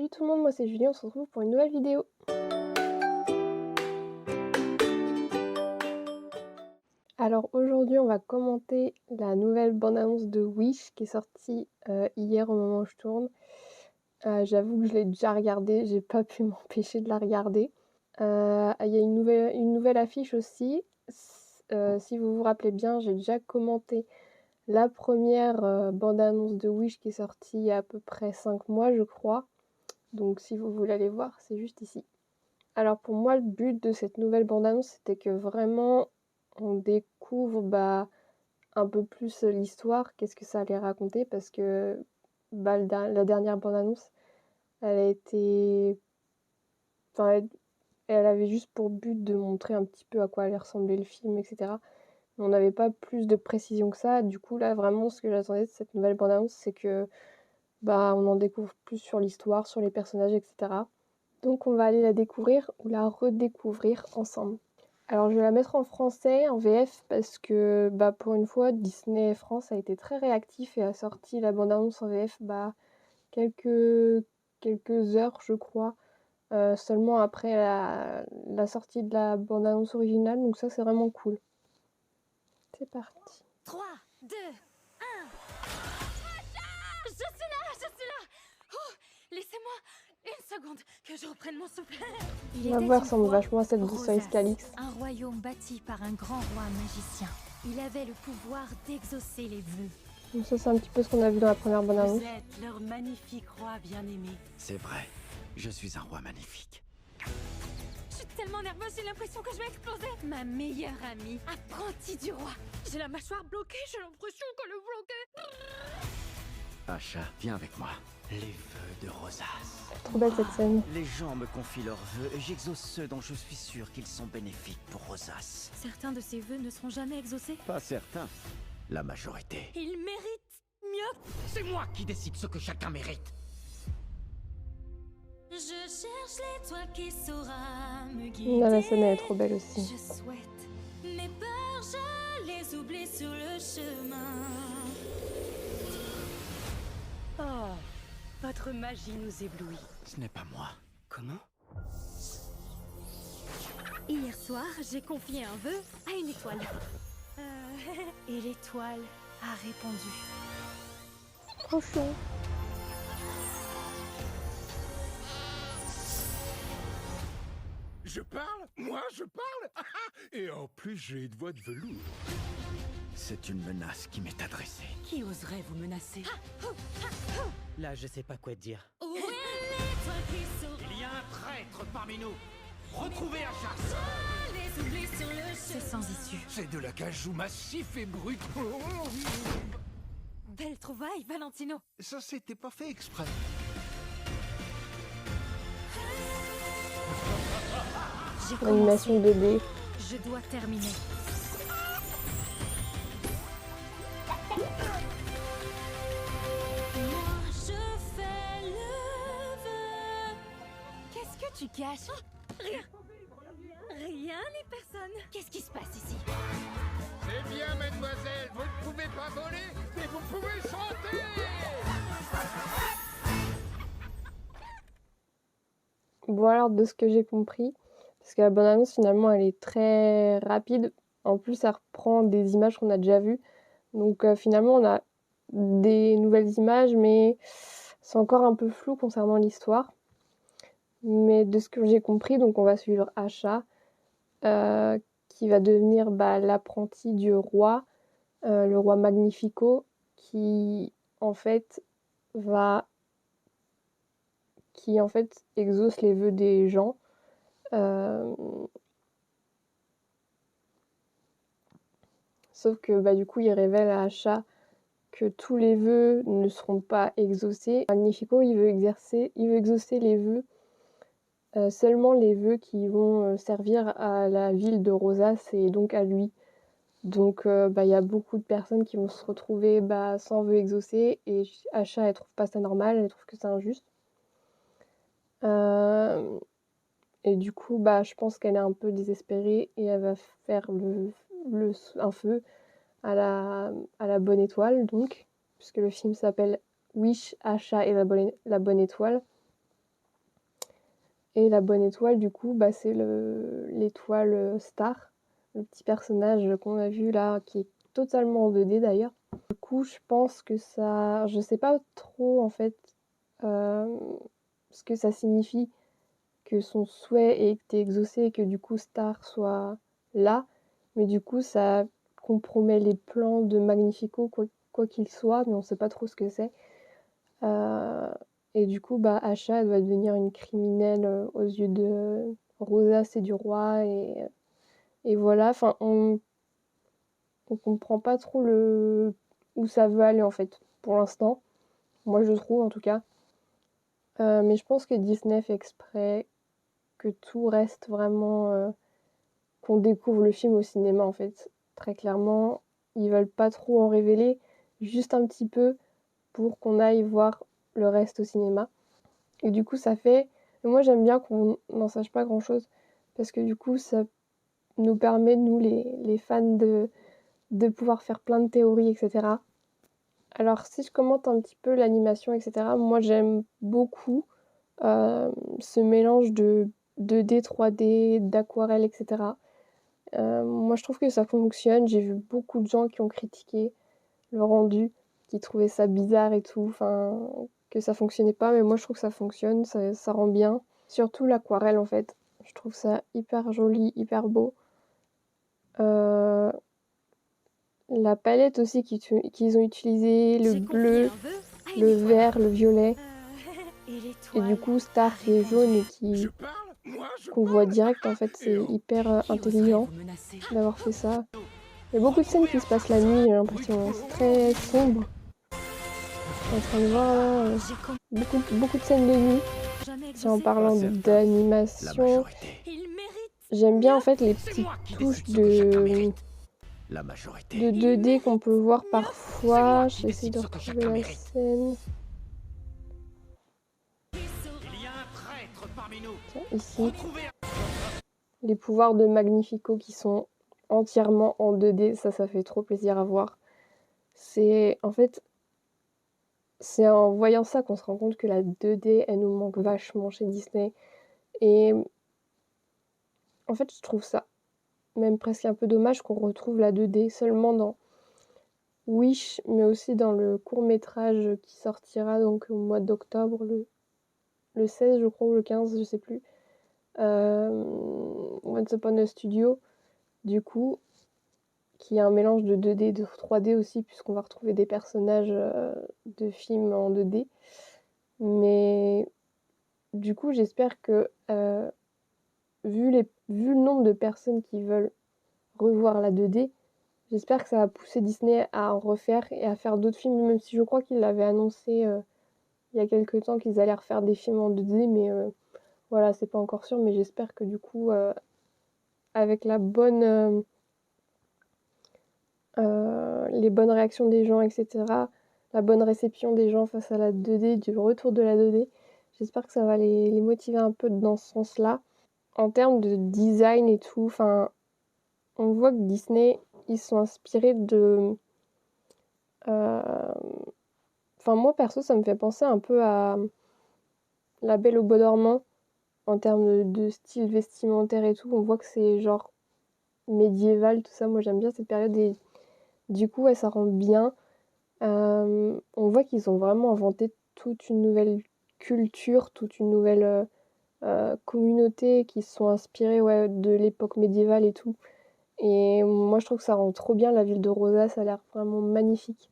Salut tout le monde, moi c'est Julie, on se retrouve pour une nouvelle vidéo. Alors aujourd'hui on va commenter la nouvelle bande-annonce de Wish qui est sortie hier au moment où je tourne. J'avoue que je l'ai déjà regardée, j'ai pas pu m'empêcher de la regarder. Il y a une nouvelle affiche aussi. Si vous vous rappelez bien, j'ai déjà commenté la première bande-annonce de Wish qui est sortie il y a à peu près 5 mois je crois. Donc si vous voulez aller voir, c'est juste ici. Alors pour moi, le but de cette nouvelle bande-annonce, c'était que vraiment on découvre un peu plus l'histoire, qu'est-ce que ça allait raconter, parce que la dernière bande-annonce, elle a été... Enfin, elle avait juste pour but de montrer un petit peu à quoi allait ressembler le film, etc. Mais on n'avait pas plus de précision que ça. Du coup, là, vraiment, ce que j'attendais de cette nouvelle bande-annonce, c'est que on en découvre plus sur l'histoire, sur les personnages, etc. Donc on va aller la découvrir ou la redécouvrir ensemble. Alors je vais la mettre en français, en VF, parce que pour une fois, Disney France a été très réactif et a sorti la bande-annonce en VF quelques heures, je crois, seulement après la sortie de la bande-annonce originale. Donc ça, c'est vraiment cool. C'est parti. 3, 2, 1. Je suis là. Oh, laissez-moi une seconde que je reprenne mon souffle. La voix ressemble vachement à celle de Sois Calix. Un royaume bâti par un grand roi magicien. Il avait le pouvoir d'exaucer les vœux. Donc ça, c'est un petit peu ce qu'on a vu dans la première bande-annonce. Vous êtes leur magnifique roi bien-aimé. C'est vrai, je suis un roi magnifique. Je suis tellement nerveuse, j'ai l'impression que je vais exploser. Ma meilleure amie, apprentie du roi. J'ai la mâchoire bloquée, j'ai l'impression qu'elle est bloquée. Asha, viens avec moi. Les vœux de Rosas. Trop belle cette scène. Les gens me confient leurs vœux et j'exauce ceux dont je suis sûr qu'ils sont bénéfiques pour Rosas. Certains de ces vœux ne seront jamais exaucés. Pas certains. La majorité. Ils méritent mieux. C'est moi qui décide ce que chacun mérite. Je cherche l'étoile qui saura me guider. La scène elle est trop belle aussi. Je souhaite mes peurs, je les oublie sur le chemin. Oh, votre magie nous éblouit. Ce n'est pas moi. Comment? Hier soir, j'ai confié un vœu à une étoile. Et l'étoile a répondu. Trop chou. Je parle? Moi, je parle? Et en plus, j'ai une voix de velours. C'est une menace qui m'est adressée. Qui oserait vous menacer? Là, je sais pas quoi te dire. Où est l'étoile qui saura? Il y a un traître parmi nous. Retrouvez Asha. Je les oublie sur le chemin. C'est sans issue. C'est de l'acajou massif et brut. Belle trouvaille, Valentino. Ça, c'était pas fait exprès. J'ai L'animation commencé. bébé. Je dois terminer. Moi, je fais le vœu. Qu'est-ce que tu caches? Rien. Rien ni personne. Qu'est-ce qui se passe ici? C'est bien, mademoiselle. Vous ne pouvez pas voler, mais vous pouvez chanter. Bon alors de ce que j'ai compris, parce que la bande-annonce finalement elle est très rapide, en plus ça reprend des images qu'on a déjà vues, donc finalement on a des nouvelles images mais c'est encore un peu flou concernant l'histoire. Mais de ce que j'ai compris, donc on va suivre Asha qui va devenir l'apprenti du roi, le roi Magnifico, qui en fait exauce les vœux des gens. Sauf que du coup il révèle à Asha que tous les vœux ne seront pas exaucés. Magnifico il veut exaucer les vœux, seulement les vœux qui vont servir à la ville de Rosas et donc à lui. Donc y a beaucoup de personnes qui vont se retrouver sans vœux exaucés et Asha elle trouve pas ça normal, elle trouve que c'est injuste. Et du coup, je pense qu'elle est un peu désespérée et elle va faire un feu à la bonne étoile, donc, puisque le film s'appelle Wish, Asha et la bonne étoile. Et la bonne étoile, du coup, bah, c'est l'étoile Star, le petit personnage qu'on a vu là, qui est totalement en 2D d'ailleurs. Du coup, je pense que ça... Je sais pas trop, en fait, ce que ça signifie que son souhait ait été exaucé et que du coup Star soit là. Mais du coup, ça compromet les plans de Magnifico, quoi qu'il soit, mais on sait pas trop ce que c'est. Et du coup, bah, Asha, elle va devenir une criminelle aux yeux de Rosas et du roi. Et voilà, enfin, on comprend pas trop où ça veut aller en fait, pour l'instant. Moi, je trouve en tout cas. Mais je pense que Disney fait exprès que tout reste vraiment... qu'on découvre le film au cinéma en fait. Très clairement, ils veulent pas trop en révéler, juste un petit peu pour qu'on aille voir le reste au cinéma. Et du coup, ça fait... Moi, j'aime bien qu'on n'en sache pas grand-chose, parce que du coup, ça nous permet, nous, les fans, de pouvoir faire plein de théories, etc. Alors, si je commente un petit peu l'animation, etc., moi, j'aime beaucoup ce mélange de 2D, 3D, d'aquarelle, etc. Moi, je trouve que ça fonctionne. J'ai vu beaucoup de gens qui ont critiqué le rendu, qui trouvaient ça bizarre et tout, enfin, que ça fonctionnait pas, mais moi, je trouve que ça fonctionne, ça rend bien. Surtout l'aquarelle, en fait. Je trouve ça hyper joli, hyper beau. La palette aussi qu'ils ont utilisée, le bleu, le vert, le violet. Et du coup, Star qui est jaune et qu'on voit direct, en fait, c'est hyper intelligent d'avoir fait ça. Il y a beaucoup de scènes qui se passent la nuit, j'ai l'impression. C'est très sombre. Je suis en train de voir là, beaucoup de scènes de nuit. Tiens, en parlant d'animation, j'aime bien en fait les petites touches de 2D qu'on peut voir parfois. J'essaie de retrouver la scène. Tiens, ici. Les pouvoirs de Magnifico qui sont entièrement en 2D, ça fait trop plaisir à voir. En fait, c'est en voyant ça qu'on se rend compte que la 2D, elle nous manque vachement chez Disney. Et en fait, je trouve ça même presque un peu dommage qu'on retrouve la 2D seulement dans Wish, mais aussi dans le court-métrage qui sortira donc au mois d'octobre, le 16 je crois, ou le 15, je sais plus. Once Upon a Studio, du coup, qui est un mélange de 2D et de 3D aussi, puisqu'on va retrouver des personnages de films en 2D. Mais du coup, j'espère que, vu le nombre de personnes qui veulent revoir la 2D, j'espère que ça va pousser Disney à en refaire et à faire d'autres films, même si je crois qu'ils l'avaient annoncé il y a quelques temps qu'ils allaient refaire des films en 2D, mais voilà, c'est pas encore sûr, mais j'espère que du coup, avec les bonnes réactions des gens, etc., la bonne réception des gens face à la 2D, du retour de la 2D, j'espère que ça va les motiver un peu dans ce sens-là. En termes de design et tout, enfin, on voit que Disney, ils sont inspirés de... Enfin, moi, perso, ça me fait penser un peu à La Belle au Bois dormant, en termes de style vestimentaire et tout. On voit que c'est genre médiéval, tout ça. Moi, j'aime bien cette période et du coup, ouais, ça rend bien. On voit qu'ils ont vraiment inventé toute une nouvelle culture, toute une nouvelle communauté qui se sont inspirés de l'époque médiévale et tout. Et moi, je trouve que ça rend trop bien. La ville de Rosa, ça a l'air vraiment magnifique.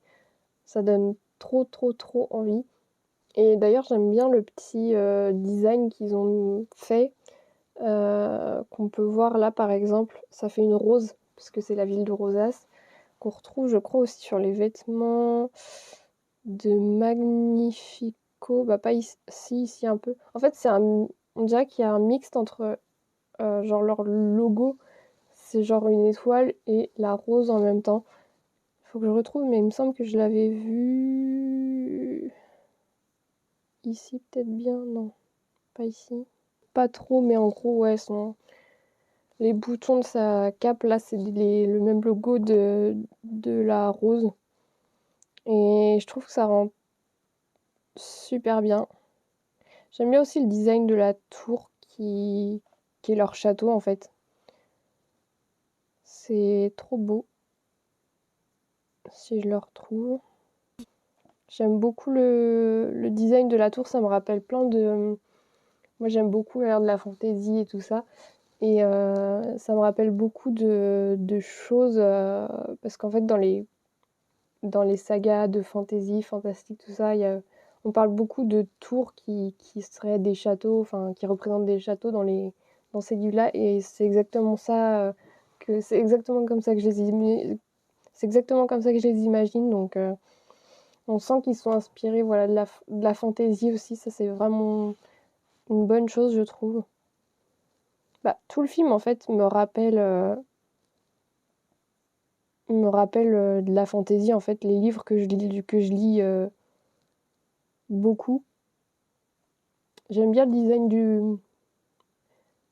Ça donne trop envie. Et d'ailleurs, j'aime bien le petit design qu'ils ont fait, qu'on peut voir là, par exemple. Ça fait une rose, parce que c'est la ville de Rosas, qu'on retrouve, je crois, aussi sur les vêtements de Magnifico. Bah, pas ici, ici un peu. En fait, on dirait qu'il y a un mixte entre genre leur logo, c'est genre une étoile et la rose en même temps. Il faut que je retrouve, mais il me semble que je l'avais vu ici, peut-être bien. Non, pas ici. Pas trop, mais en gros, ouais, les boutons de sa cape, là, c'est le même logo de la rose. Et je trouve que ça rend super bien. J'aime bien aussi le design de la tour qui est leur château en fait. C'est trop beau. Si je le retrouve. J'aime beaucoup le design de la tour, ça me rappelle plein de... Moi j'aime beaucoup l'ère de la fantaisie et tout ça. Et ça me rappelle beaucoup de choses, parce qu'en fait dans les sagas de fantasy, fantastique, tout ça, on parle beaucoup de tours qui seraient des châteaux, enfin qui représentent des châteaux dans ces livres-là, et c'est exactement ça, c'est exactement comme ça que c'est exactement comme ça que je les imagine, donc on sent qu'ils sont inspirés voilà, de la fantaisie aussi, ça c'est vraiment une bonne chose je trouve. Bah, tout le film en fait me rappelle de la fantaisie en fait, les livres que je lis beaucoup. J'aime bien le design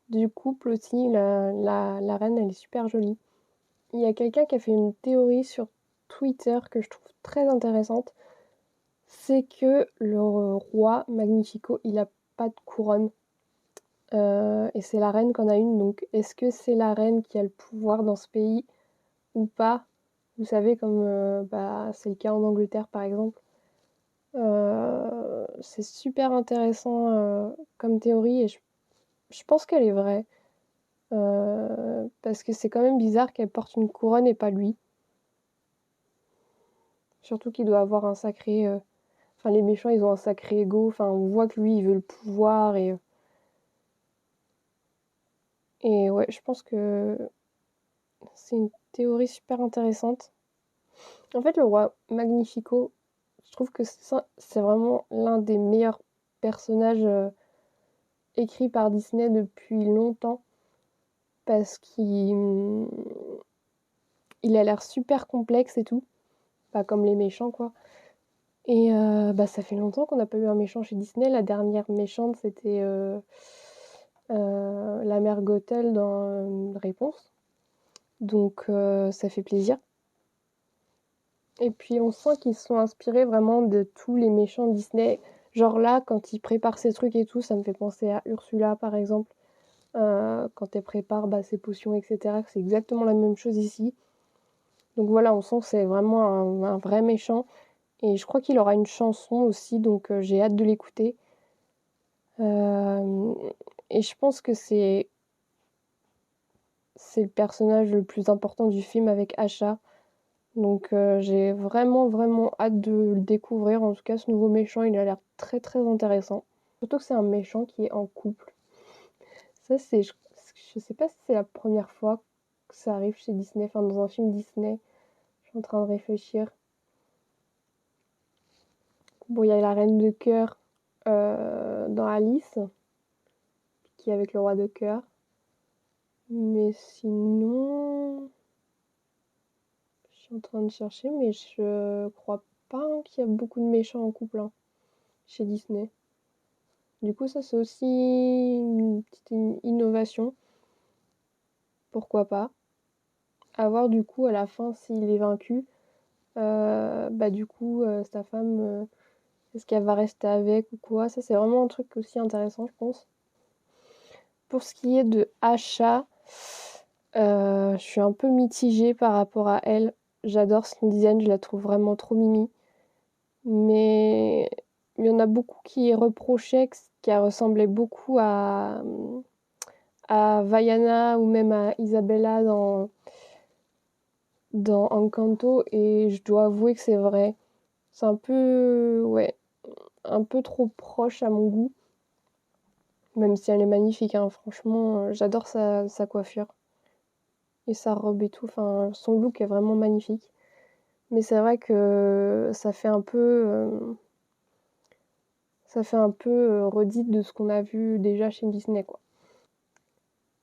du couple aussi, la reine elle est super jolie. Il y a quelqu'un qui a fait une théorie sur Twitter que je trouve très intéressante, c'est que le roi Magnifico il a pas de couronne. Et c'est la reine qui en a une, donc est-ce que c'est la reine qui a le pouvoir dans ce pays ou pas? Vous savez, comme c'est le cas en Angleterre par exemple. C'est super intéressant comme théorie et je pense qu'elle est vraie. Parce que c'est quand même bizarre qu'elle porte une couronne et pas lui. Surtout qu'il doit avoir un sacré... Enfin, les méchants, ils ont un sacré ego. Enfin, on voit que lui, il veut le pouvoir et ouais, je pense que c'est une théorie super intéressante. En fait, le roi Magnifico, je trouve que c'est vraiment l'un des meilleurs personnages écrits par Disney depuis longtemps parce qu'il a l'air super complexe et tout, pas comme les méchants quoi. Et ça fait longtemps qu'on n'a pas eu un méchant chez Disney. La dernière méchante c'était la mère Gothel dans Réponse, donc ça fait plaisir. Et puis on sent qu'ils se sont inspirés vraiment de tous les méchants Disney. Genre là, quand ils préparent ces trucs et tout, ça me fait penser à Ursula par exemple. Quand elle prépare ses potions, etc. C'est exactement la même chose ici. Donc voilà, on sent que c'est vraiment un vrai méchant. Et je crois qu'il aura une chanson aussi, donc j'ai hâte de l'écouter. Euh, et je pense que c'est le personnage le plus important du film avec Asha. Donc j'ai vraiment vraiment hâte de le découvrir. En tout cas, ce nouveau méchant, il a l'air très très intéressant. Surtout que c'est un méchant qui est en couple. Ça, je sais pas si c'est la première fois que ça arrive chez Disney, enfin dans un film Disney. Je suis en train de réfléchir. Bon, il y a la reine de cœur dans Alice, qui est avec le roi de cœur. Mais sinon, je suis en train de chercher, mais je crois pas qu'il y a beaucoup de méchants en couple chez Disney. Du coup, ça c'est aussi une petite innovation. Pourquoi pas. À voir du coup à la fin s'il est vaincu. Du coup, sa femme, est-ce qu'elle va rester avec ou quoi? Ça c'est vraiment un truc aussi intéressant, je pense. Pour ce qui est de Asha, je suis un peu mitigée par rapport à elle. J'adore son design, je la trouve vraiment trop mimi. Mais il y en a beaucoup qui reprochaient qu'elle ressemblait beaucoup à Vaiana ou même à Isabella dans Encanto, et je dois avouer que c'est vrai. C'est un peu, ouais, un peu trop proche à mon goût, même si elle est magnifique, hein. Franchement, j'adore sa coiffure et sa robe et tout. Enfin, son look est vraiment magnifique. Mais c'est vrai que ça fait un peu redite de ce qu'on a vu déjà chez Disney, quoi.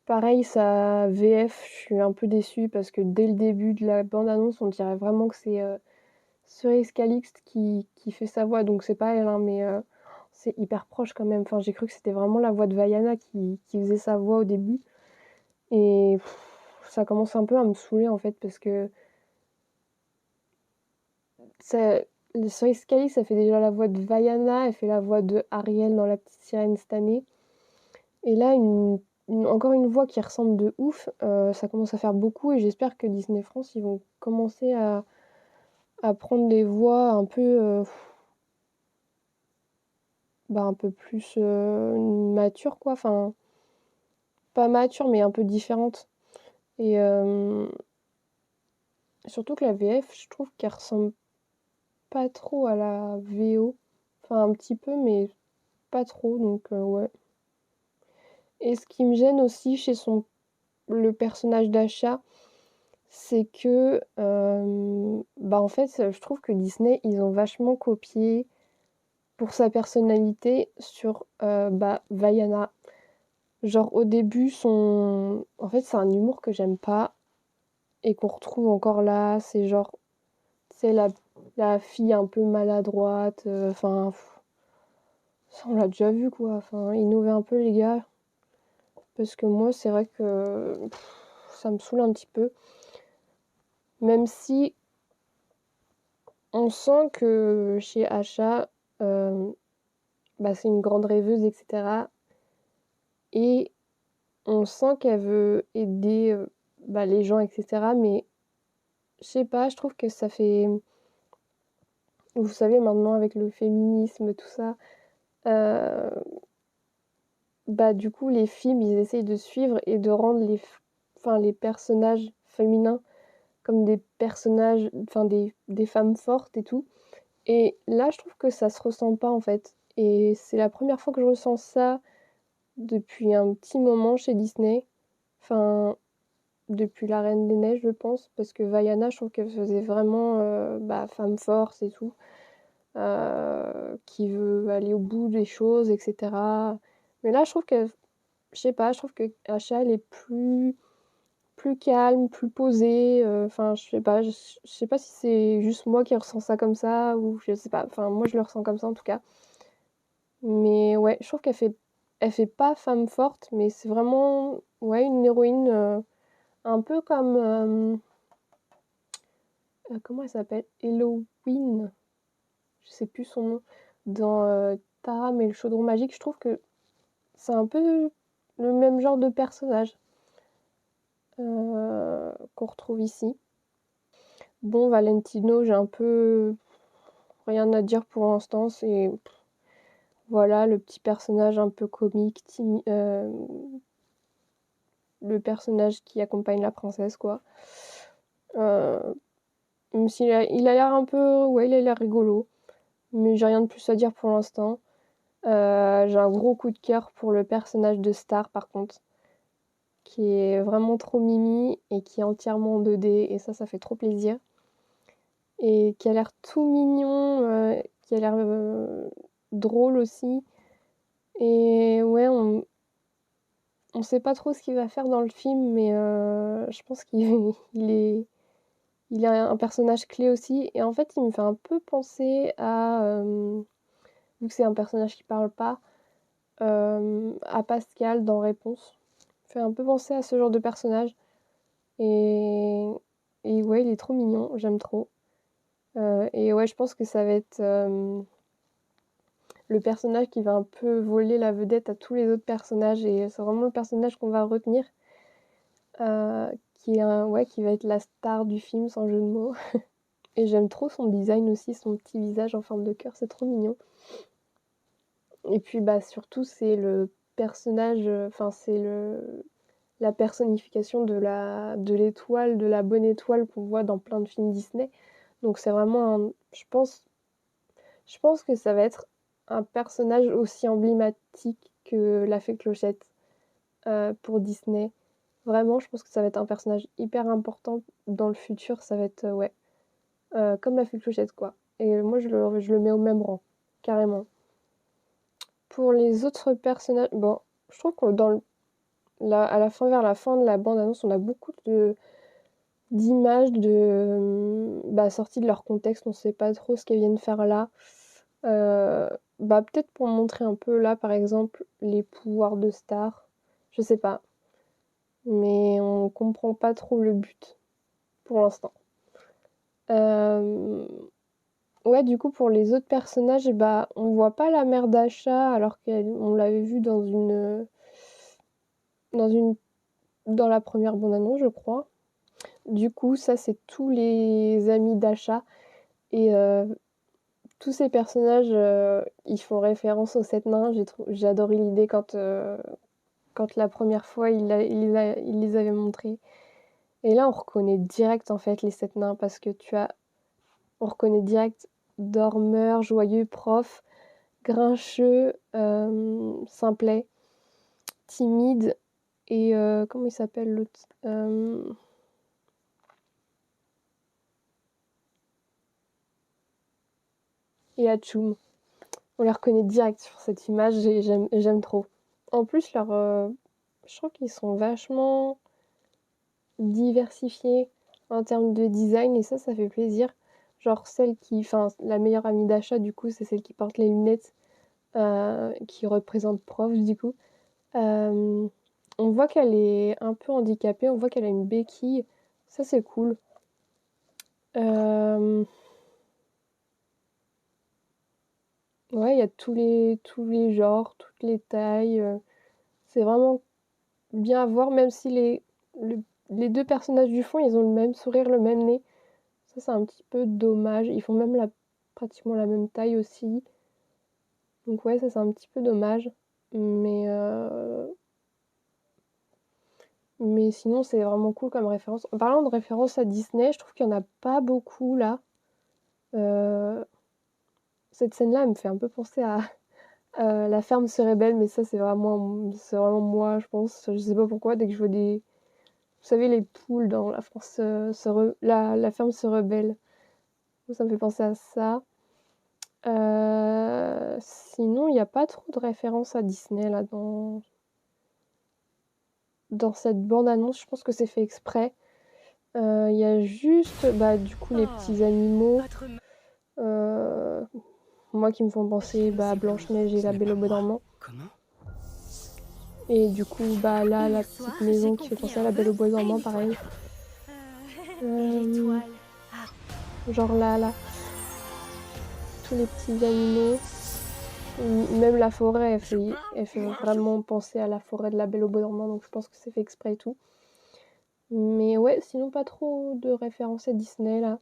Pareil, sa VF, je suis un peu déçue parce que dès le début de la bande-annonce, on dirait vraiment que c'est Cerise Calixte qui fait sa voix. Donc c'est pas elle, hein, mais c'est hyper proche quand même. Enfin, j'ai cru que c'était vraiment la voix de Vaiana qui faisait sa voix au début. Et ça commence un peu à me saouler en fait parce que le Cerise Calixte, ça fait déjà la voix de Vaiana, elle fait la voix de Ariel dans La Petite Sirène cette année. Et là, encore une voix qui ressemble de ouf, ça commence à faire beaucoup et j'espère que Disney France, ils vont commencer à prendre des voix un peu, un peu plus matures, quoi. Enfin, pas matures, mais un peu différentes. Et surtout que la VF, je trouve qu'elle ressemble pas trop à la VO. Enfin, un petit peu, mais pas trop, donc ouais. Et ce qui me gêne aussi chez le personnage d'Acha, c'est que, en fait, je trouve que Disney, ils ont vachement copié pour sa personnalité sur Vaiana. Genre au début, en fait, c'est un humour que j'aime pas et qu'on retrouve encore là. C'est genre, c'est la fille un peu maladroite. Enfin, ça, on l'a déjà vu quoi. Enfin, innover un peu les gars. Parce que moi, c'est vrai que ça me saoule un petit peu. Même si on sent que chez Asha, c'est une grande rêveuse, etc. Et on sent qu'elle veut aider les gens, etc. Mais je sais pas, je trouve que ça fait. Vous savez, maintenant, avec le féminisme, tout ça, euh, du coup, les films, ils essayent de suivre et de rendre les personnages féminins comme des personnages, enfin, des femmes fortes et tout. Et là, je trouve que ça se ressent pas, en fait. Et c'est la première fois que je ressens ça depuis un petit moment chez Disney. Enfin, depuis La Reine des Neiges, je pense, parce que Vaiana, je trouve qu'elle faisait vraiment femme force et tout, qui veut aller au bout des choses, etc. Mais là, je trouve que, je sais pas, je trouve que Asha, elle est plus calme, plus posée. Enfin, je sais pas si c'est juste moi qui ressens ça comme ça, ou je sais pas. Enfin, moi, je le ressens comme ça en tout cas. Mais ouais, je trouve elle fait pas femme forte, mais c'est vraiment, ouais, une héroïne un peu comme, comment elle s'appelle? Halloween, je sais plus son nom, dans Taram et le chaudron magique. Je trouve que c'est un peu le même genre de personnage qu'on retrouve ici. Bon, Valentino, j'ai un peu rien à dire pour l'instant. C'est voilà, le petit personnage un peu comique, le personnage qui accompagne la princesse, quoi. Euh, Même s'il il a l'air un peu, ouais, il a l'air rigolo, mais j'ai rien de plus à dire pour l'instant. J'ai un gros coup de cœur pour le personnage de Star, par contre, qui est vraiment trop mimi et qui est entièrement en 2D, et ça fait trop plaisir. Et qui a l'air tout mignon, qui a l'air drôle aussi. Et ouais, on sait pas trop ce qu'il va faire dans le film, mais je pense qu'il il est un personnage clé aussi. Et en fait, il me fait un peu penser à, vu que c'est un personnage qui parle pas, à Pascal dans Réponse. Il fait un peu penser à ce genre de personnage. Et, et ouais, il est trop mignon, j'aime trop. Et ouais, je pense que ça va être le personnage qui va un peu voler la vedette à tous les autres personnages. Et c'est vraiment le personnage qu'on va retenir. Qui va être la star du film, sans jeu de mots. Et j'aime trop son design aussi, son petit visage en forme de cœur, c'est trop mignon. Et puis surtout, c'est le personnage, la personnification de l'étoile, de la bonne étoile qu'on voit dans plein de films Disney. Donc c'est vraiment je pense que ça va être un personnage aussi emblématique que la Fée Clochette pour Disney. Vraiment, je pense que ça va être un personnage hyper important dans le futur. Ça va être, comme la Fée Clochette, quoi. Et moi, je le mets au même rang, carrément. Pour les autres personnages, bon, je trouve que vers la fin de la bande-annonce, on a beaucoup d'images sorties de leur contexte. On sait pas trop ce qu'elles viennent faire là. Peut-être pour montrer un peu là, par exemple, les pouvoirs de Star. Je sais pas. Mais on comprend pas trop le but pour l'instant. Ouais, du coup, pour les autres personnages, on voit pas la mère d'Acha alors qu'on l'avait vue dans la première bande-annonce, je crois. Du coup, ça, c'est tous les amis d'Asha. Et tous ces personnages, ils font référence aux 7 nains. J'ai adoré l'idée quand la première fois, il les avait montrés. Et là, on reconnaît direct, en fait, les 7 nains, parce que on reconnaît direct dormeur, joyeux, prof, grincheux, simplet, timide, et comment il s'appelle l'autre et Hachoum. On les reconnaît direct sur cette image et j'aime trop. En plus, je trouve qu'ils sont vachement diversifiés en termes de design et ça fait plaisir. Genre la meilleure amie d'Asha, du coup, c'est celle qui porte les lunettes, qui représente prof, du coup. On voit qu'elle est un peu handicapée, on voit qu'elle a une béquille. Ça, c'est cool. Ouais, il y a tous les genres, toutes les tailles. C'est vraiment bien à voir, même si les deux personnages du fond, ils ont le même sourire, le même nez. Ça, c'est un petit peu dommage. Ils font même pratiquement la même taille aussi. Donc ouais, ça, c'est un petit peu dommage. Mais sinon, c'est vraiment cool comme référence. En parlant de référence à Disney, je trouve qu'il n'y en a pas beaucoup là. Cette scène-là, elle me fait un peu penser à La ferme se rebelle, mais ça, c'est vraiment moi, je pense. Je sais pas pourquoi, dès que je vois des. Vous savez, les poules dans La France la ferme se rebelle. Ça me fait penser à ça. Sinon, il n'y a pas trop de références à Disney là dans cette bande-annonce. Je pense que c'est fait exprès. Il y a juste, du coup, les petits animaux. Moi qui me font penser à Blanche-Neige et la Belle au Bois dormant. Comment? Et du coup, là, la petite maison qui fait penser à la Belle au Bois dormant, pareil. Genre là, tous les petits animaux. Même la forêt, elle fait vraiment penser à la forêt de la Belle au Bois dormant, donc je pense que c'est fait exprès et tout. Mais ouais, sinon pas trop de références à Disney là.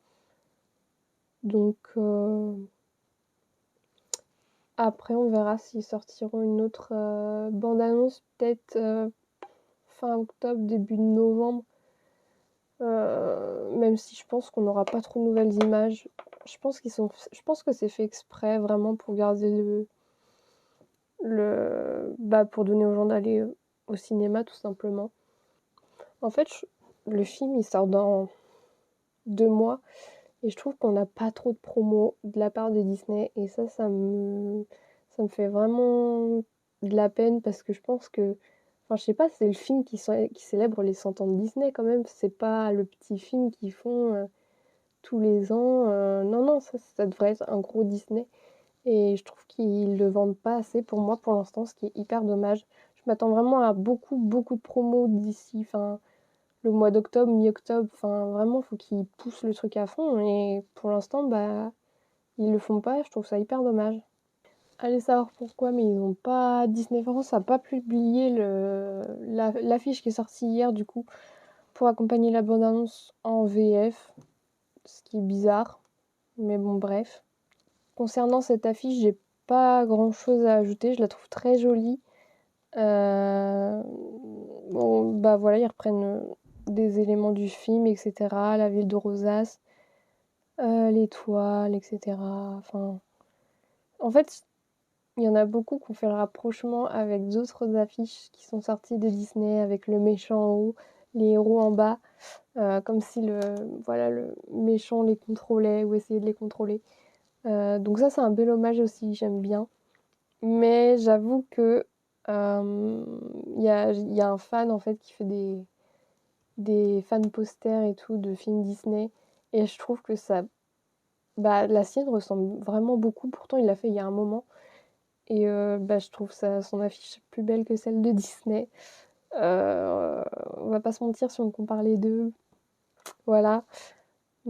Donc après, on verra s'ils sortiront une autre bande-annonce, peut-être fin octobre, début de novembre. Même si je pense qu'on n'aura pas trop de nouvelles images. Je pense que c'est fait exprès vraiment pour garder pour donner aux gens d'aller au cinéma tout simplement. En fait, le film il sort dans 2 mois et je trouve qu'on n'a pas trop de promo de la part de Disney et ça me fait vraiment de la peine parce que je pense que je sais pas, c'est le film qui célèbre les 100 ans de Disney quand même, c'est pas le petit film qu'ils font tous les ans. Non, ça devrait être un gros Disney. Et je trouve qu'ils le vendent pas assez pour moi pour l'instant, ce qui est hyper dommage. Je m'attends vraiment à beaucoup, beaucoup de promos d'ici, le mois d'octobre, mi-octobre. Vraiment, faut qu'ils poussent le truc à fond. Et pour l'instant, ils le font pas. Je trouve ça hyper dommage. Allez savoir pourquoi, mais ils ont pas. Disney France a pas publié l'affiche qui est sortie hier, du coup, pour accompagner la bande-annonce en VF. Ce qui est bizarre. Mais bon, bref. Concernant cette affiche, j'ai pas grand chose à ajouter, je la trouve très jolie. Voilà, ils reprennent des éléments du film, etc. La ville de Rosas, l'étoile, etc. En fait, il y en a beaucoup qui ont fait le rapprochement avec d'autres affiches qui sont sorties de Disney, avec le méchant en haut, les héros en bas, comme si le méchant les contrôlait ou essayait de les contrôler. Donc ça, c'est un bel hommage aussi, j'aime bien. Mais j'avoue que y a un fan en fait qui fait des fan posters et tout de films Disney et je trouve que la sienne ressemble vraiment beaucoup, pourtant il l'a fait il y a un moment et je trouve son affiche plus belle que celle de Disney. On va pas se mentir si on compare les deux, voilà.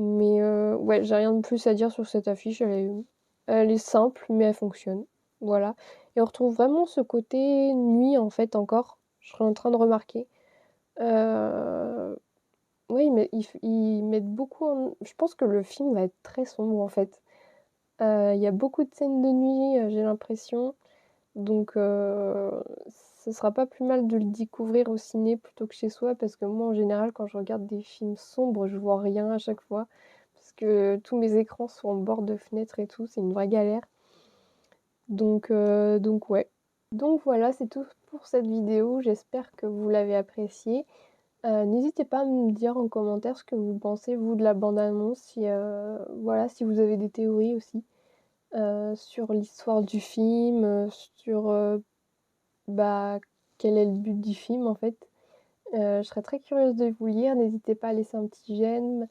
Mais ouais, j'ai rien de plus à dire sur cette affiche, elle est simple mais elle fonctionne, voilà. Et on retrouve vraiment ce côté nuit en fait encore. je serais en train de remarquer. Ouais, ils mettent beaucoup en je pense que le film va être très sombre, en fait. Il y a beaucoup de scènes de nuit, j'ai l'impression, donc ce sera pas plus mal de le découvrir au ciné plutôt que chez soi parce que moi, en général, quand je regarde des films sombres, je vois rien à chaque fois parce que tous mes écrans sont en bord de fenêtre et tout, c'est une vraie galère. Donc ouais. Donc voilà, c'est tout pour cette vidéo, j'espère que vous l'avez appréciée. N'hésitez pas à me dire en commentaire ce que vous pensez, vous, de la bande-annonce, si, voilà, si vous avez des théories aussi, sur l'histoire du film, sur, bah, quel est le but du film, en fait. Je serais très curieuse de vous lire, n'hésitez pas à laisser un petit j'aime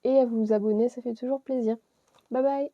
et à vous abonner, ça fait toujours plaisir. Bye bye!